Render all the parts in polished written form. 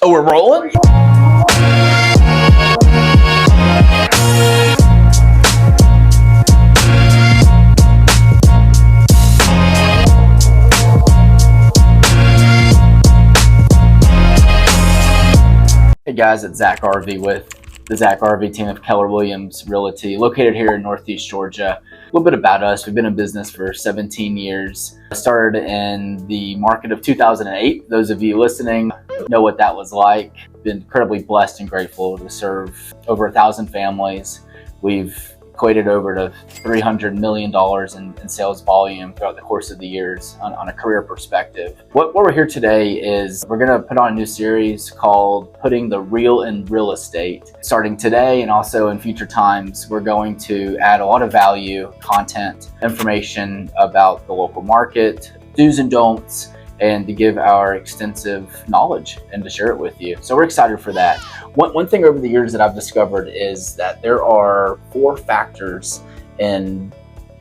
Oh, we're rolling? Hey guys, it's Zach RV with the Zach RV team of Keller Williams Realty, located here in Northeast Georgia. A little bit about us: we've been in business for 17 years. I started in the market of 2008. Those of you listening know what that was like. Been incredibly blessed and grateful to serve over 1,000 families. We've equated over to $300 million in sales volume throughout the course of the years on a career perspective. What we're here today is we're going to put on a new series called Putting the Real in Real Estate. Starting today and also in future times, we're going to add a lot of value, content, information about the local market, do's and don'ts, and to give our extensive knowledge and to share it with you. So we're excited for that. One thing over the years that I've discovered is that there are 4 factors in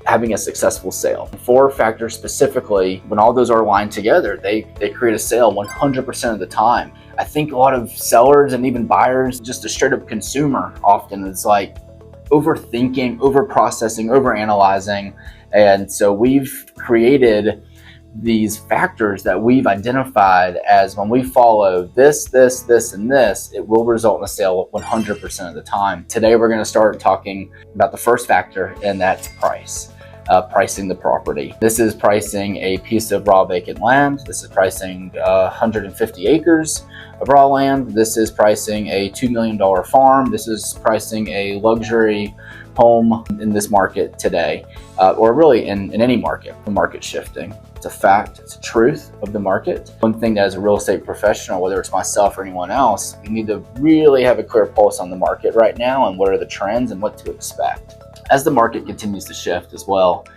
having a successful sale. 4 factors specifically, when all those are aligned together, they create a sale 100% of the time. I think a lot of sellers and even buyers, just a straight up consumer, often is like overthinking, over-processing, over-analyzing. And so we've created these factors that we've identified as when we follow this, and this, it will result in a sale 100% of the time. Today, we're going to start talking about the first factor, and that's price. Pricing the property. This is pricing a piece of raw vacant land. This is pricing 150 acres of raw land. This is pricing a $2 million farm. This is pricing a luxury home in this market today, or really in any market. The market shifting. It's a fact, it's a truth of the market. One thing that as a real estate professional, whether it's myself or anyone else, you need to really have a clear pulse on the market right now and what are the trends and what to expect. As the market continues to shift as well,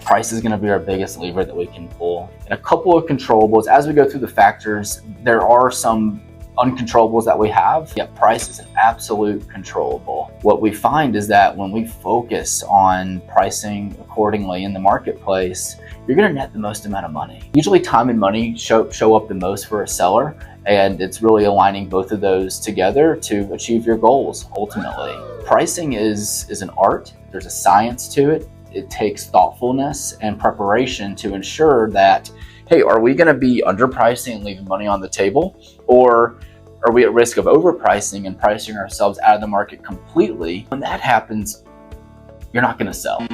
price is going to be our biggest lever that we can pull. And a couple of controllables, as we go through the factors, there are some uncontrollables that we have, yet price is an absolute controllable. What we find is that when we focus on pricing accordingly in the marketplace, you're going to net the most amount of money. Usually time and money show up the most for a seller, and it's really aligning both of those together to achieve your goals ultimately. Pricing is an art. There's a science to it. It takes thoughtfulness and preparation to ensure that, hey, are we going to be underpricing and leaving money on the table? Or are we at risk of overpricing and pricing ourselves out of the market completely? When that happens, you're not going to sell.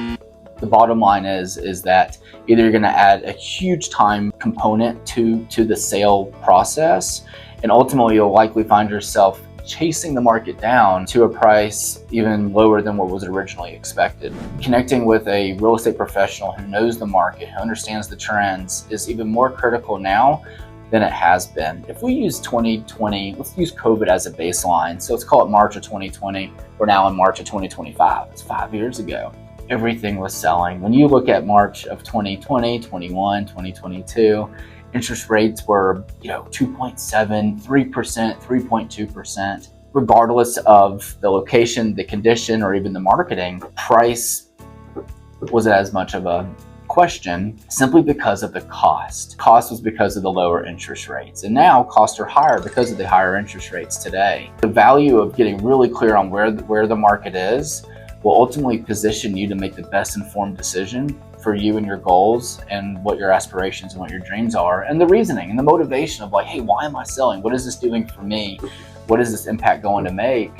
The bottom line is that either you're going to add a huge time component to the sale process, and ultimately you'll likely find yourself chasing the market down to a price even lower than what was originally expected. Connecting with a real estate professional who knows the market, who understands the trends, is even more critical now than it has been. If we use 2020, let's use COVID as a baseline. So let's call it March of 2020. We're now in March of 2025. It's 5 years ago. Everything was selling. When you look at March of 2020, 21, 2022, interest rates were, 2.7, 3%, 3.2%. Regardless of the location, the condition, or even the marketing, price wasn't as much of a question simply because of the cost. Cost was because of the lower interest rates. And now costs are higher because of the higher interest rates today. The value of getting really clear on where the market is will ultimately position you to make the best informed decision for you and your goals and what your aspirations and what your dreams are, and the reasoning and the motivation of like, hey, why am I selling? What is this doing for me? What is this impact going to make?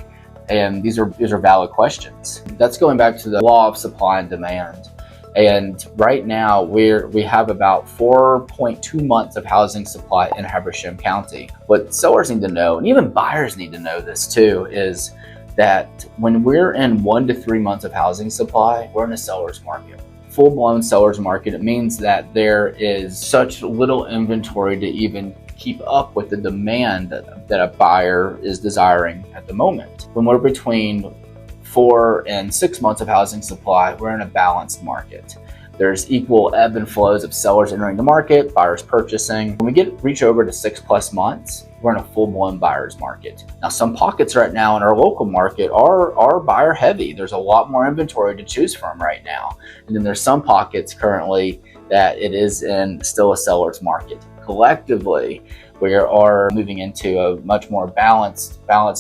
And these are valid questions. That's going back to the law of supply and demand. And right now we have about 4.2 months of housing supply in Habersham County. What sellers need to know, and even buyers need to know this too, is that when we're in 1 to 3 months of housing supply, we're in a seller's market. Full-blown seller's market. It means that there is such little inventory to even keep up with the demand that a buyer is desiring at the moment. When we're between 4 and 6 months of housing supply, we're in a balanced market. There's equal ebb and flows of sellers entering the market, buyers purchasing. When we reach over to 6+ months, we're in a full-blown buyer's market. Now, some pockets right now in our local market are buyer heavy. There's a lot more inventory to choose from right now. And then there's some pockets currently that it is in still a seller's market. Collectively, We are moving into a much more balanced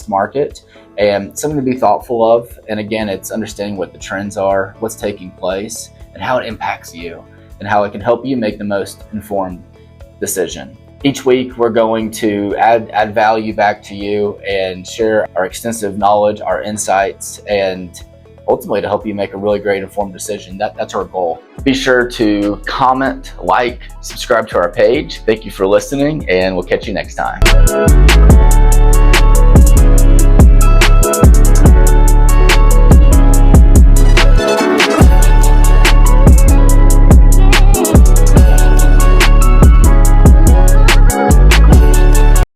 market, and something to be thoughtful of. And again, it's understanding what the trends are, what's taking place, and how it impacts you, and how it can help you make the most informed decision. Each week, we're going to add value back to you and share our extensive knowledge, our insights, and ultimately to help you make a really great informed decision. That's our goal. Be sure to comment, like, subscribe to our page. Thank you for listening, and we'll catch you next time.